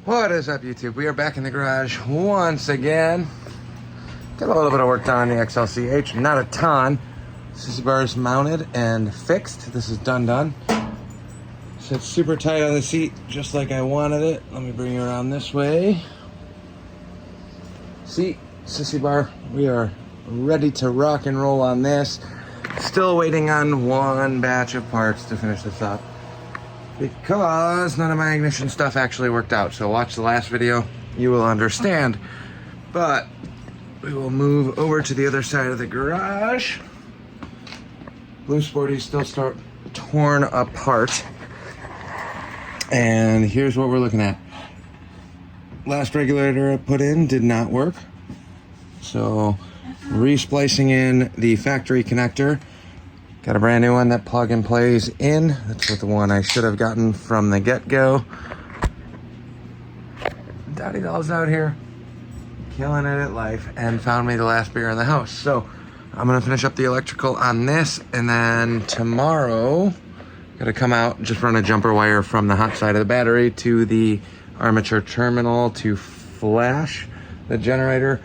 What is up, YouTube? We are back in the garage once again. Got a little bit of work done on the XLCH, not a ton. Sissy bar is mounted and fixed. This is done. Sits super tight on the seat, just like I wanted it. Let me bring you around this way. Seat, sissy bar, we are ready to rock and roll on this. Still waiting on one batch of parts to finish this up, because none of my ignition stuff actually worked out. So watch the last video, you will understand. But we will move over to the other side of the garage. Blue Sporty still start torn apart. And here's what we're looking at. Last regulator I put in did not work. So resplicing in the factory connector. Got a brand new one that plug and plays in. That's what the one I should have gotten from the get-go. Daddy Doll's out here killing it at life and found me the last beer in the house. So I'm gonna finish up the electrical on this, and then tomorrow gotta come out, just run a jumper wire from the hot side of the battery to the armature terminal to flash the generator.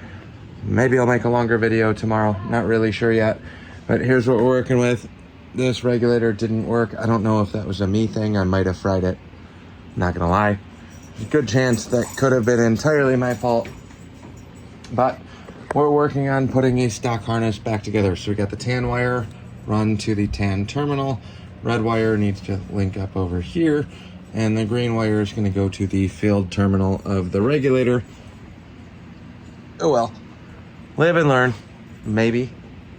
Maybe I'll make a longer video tomorrow, not really sure yet. But here's what we're working with. This regulator didn't work. I don't know if that was a me thing. I might have fried it. Not gonna lie. There's a good chance that could have been entirely my fault. But we're working on putting a stock harness back together. So we got the tan wire run to the tan terminal. Red wire needs to link up over here. And the green wire is gonna go to the field terminal of the regulator. Oh well. Live and learn. Maybe.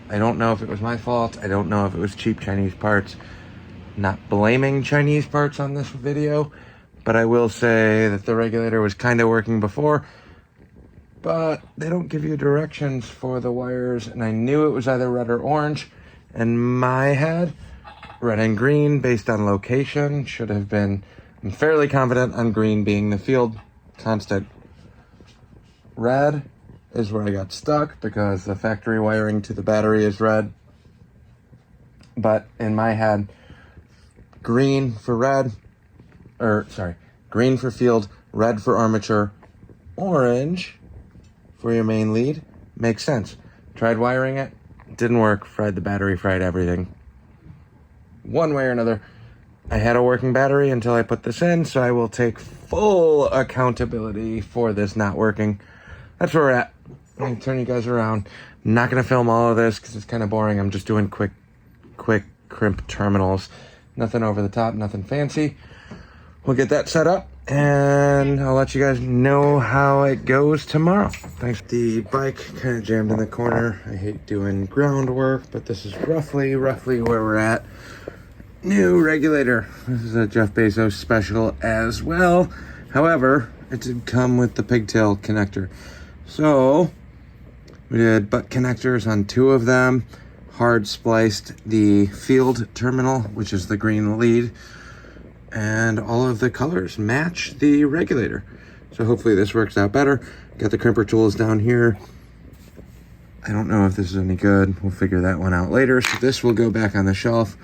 I don't know if it was my fault. I don't know if it was cheap Chinese parts. Not blaming Chinese parts on this video, but I will say that the regulator was kind of working before, but they don't give you directions for the wires, and I knew it was either red or orange. In my head, red and green based on location should have been, I'm fairly confident on green being the field constant. Red is where I got stuck because the factory wiring to the battery is red. But in my head, green for red, green for field, red for armature, orange for your main lead. Makes sense. Tried wiring it, didn't work, fried the battery, fried everything. One way or another, I had a working battery until I put this in, so I will take full accountability for this not working. That's where we're at. Let me turn you guys around. I'm not going to film all of this because it's kind of boring. I'm just doing quick crimp terminals. Nothing over the top, nothing fancy. We'll get that set up and I'll let you guys know how it goes tomorrow. Thanks. The bike kind of jammed in the corner. I hate doing ground work, but this is roughly where we're at. New regulator. This is a Jeff Bezos special as well. However, it did come with the pigtail connector. So we did butt connectors on 2 of them, hard spliced the field terminal, which is the green lead, and all of the colors match the regulator. So hopefully this works out better. Got the crimper tools down here. I don't know if this is any good. We'll figure that one out later. So this will go back on the shelf.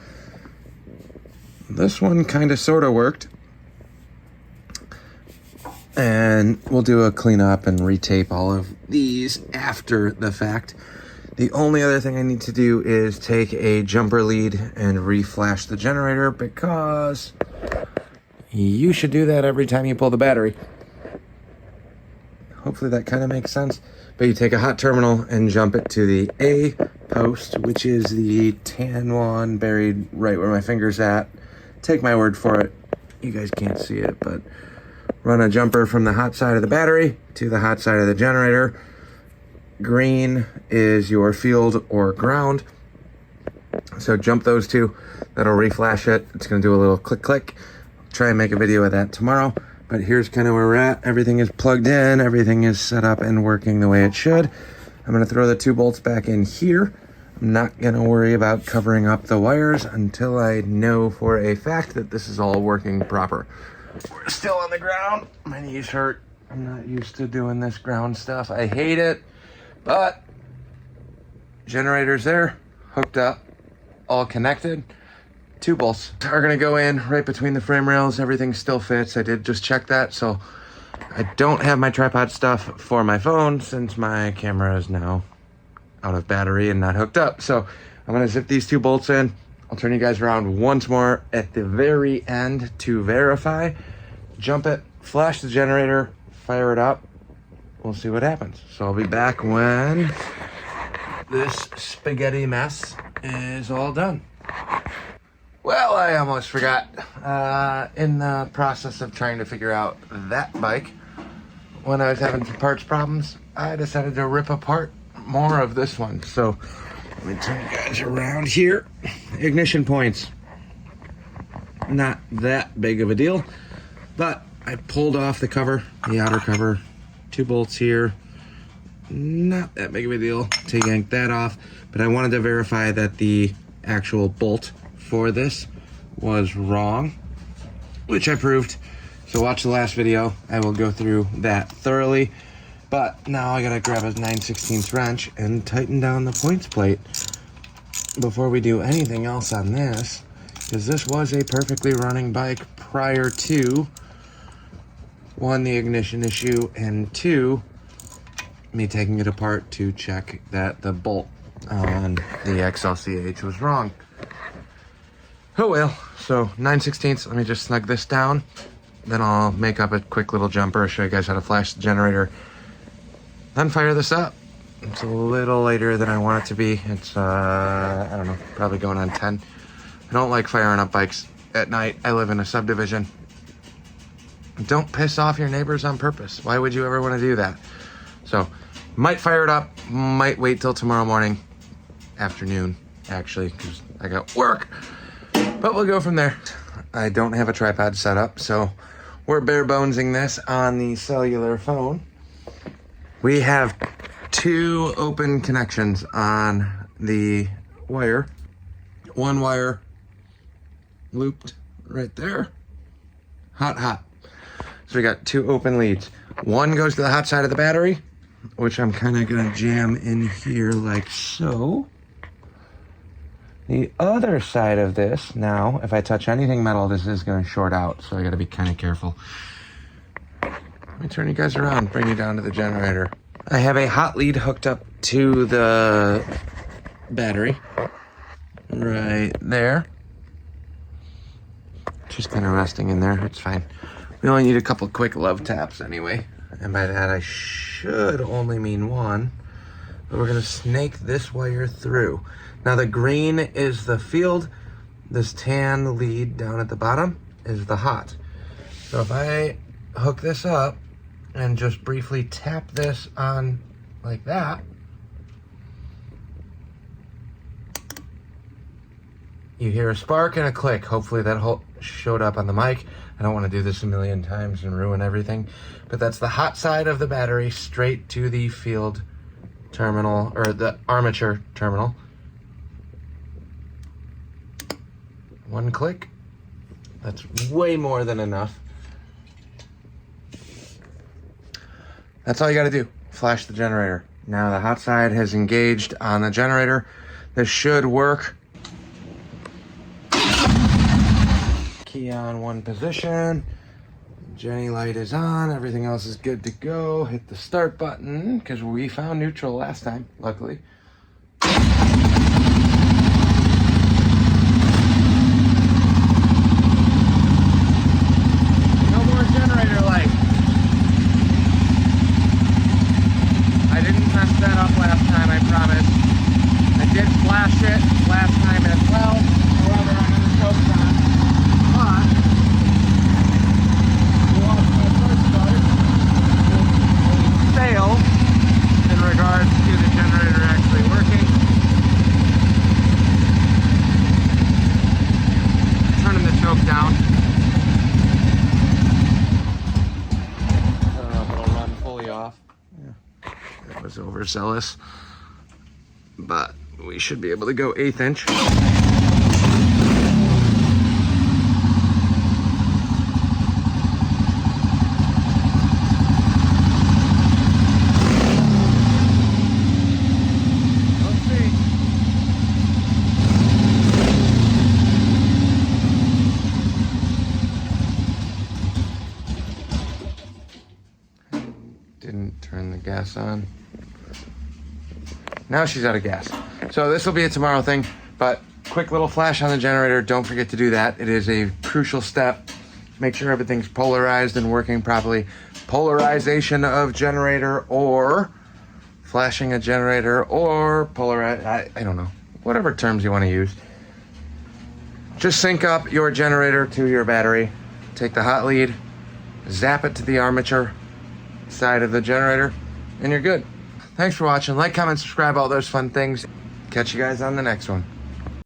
This one kind of sort of worked. And we'll do a cleanup and retape all of these after the fact. The only other thing I need to do is take a jumper lead and reflash the generator, because you should do that every time you pull the battery. Hopefully that kind of makes sense. But you take a hot terminal and jump it to the A post, which is the tan one buried right where my finger's at. Take my word for it. You guys can't see it, but run a jumper from the hot side of the battery to the hot side of the generator. Green is your field or ground. So jump those 2. That'll reflash it. It's going to do a little click. Try and make a video of that tomorrow. But here's kind of where we're at. Everything is plugged in. Everything is set up and working the way it should. I'm going to throw the 2 bolts back in here. I'm not going to worry about covering up the wires until I know for a fact that this is all working proper. We're still on the ground. My knees hurt. I'm not used to doing this ground stuff. I hate it. But generator's there, hooked up, all connected. 2 bolts are gonna go in right between the frame rails. Everything still fits. I did just check that, so I don't have my tripod stuff for my phone since my camera is now out of battery and not hooked up. So I'm gonna zip these 2 bolts in. I'll turn you guys around once more at the very end to verify. Jump it, flash the generator, fire it up. We'll see what happens. So I'll be back when this spaghetti mess is all done. Well, I almost forgot. In the process of trying to figure out that bike, when I was having some parts problems, I decided to rip apart more of this one. So let me turn you guys around here. Ignition points. Not that big of a deal, but I pulled off the cover, the outer cover, 2 bolts here. Not that big of a deal to yank that off, but I wanted to verify that the actual bolt for this was wrong, which I proved. So watch the last video. I will go through that thoroughly. But now I gotta grab a 9/16 wrench and tighten down the points plate before we do anything else on this, because this was a perfectly running bike prior to, 1, the ignition issue, and 2, me taking it apart to check that the bolt on the XLCH was wrong. Oh well, so 9/16, let me just snug this down. Then I'll make up a quick little jumper, show you guys how to flash the generator, then fire this up. It's a little later than I want it to be. It's, I don't know, probably going on 10. I don't like firing up bikes at night. I live in a subdivision. Don't piss off your neighbors on purpose. Why would you ever want to do that? So, might fire it up, might wait till tomorrow morning, afternoon, actually, because I got work. But we'll go from there. I don't have a tripod set up, so we're bare bonesing this on the cellular phone. We have 2 open connections on the wire. 1 wire looped right there. Hot. So we got 2 open leads. 1 goes to the hot side of the battery, which I'm kind of gonna jam in here like so. The other side of this, now, if I touch anything metal, this is gonna short out, so I gotta be kind of careful. Let me turn you guys around, bring you down to the generator. I have a hot lead hooked up to the battery, right there. Just kind of resting in there, it's fine. We only need a couple quick love taps anyway, and by that I should only mean 1. But we're gonna snake this wire through. Now the green is the field, this tan lead down at the bottom is the hot. So if I hook this up and just briefly tap this on like that, you hear a spark and a click. Hopefully that showed up on the mic. I don't want to do this a million times and ruin everything, but that's the hot side of the battery straight to the field terminal, or the armature terminal. 1 click. That's way more than enough. That's all you got to do. Flash the generator. Now the hot side has engaged on the generator. This should work. Key on 1 position. Jenny light is on. Everything else is good to go. Hit the start button because we found neutral last time, luckily. No more generator light. I didn't mess that up last time, I promise. I did flash it last time as well. However, I had the coast on. But we lost my first start. Fail in regards to the generator actually working. Turning the choke down. I don't know if it'll run fully off. Yeah. That was overzealous. But we should be able to go 1/8 inch. didn't turn the gas on. Now she's out of gas. So this will be a tomorrow thing, but quick little flash on the generator. Don't forget to do that. It is a crucial step. Make sure everything's polarized and working properly. Polarization of generator, or flashing a generator, or I don't know. Whatever terms you want to use. Just sync up your generator to your battery. Take the hot lead, zap it to the armature side of the generator, and you're good. Thanks for watching. Like, comment, subscribe, all those fun things. Catch you guys on the next one.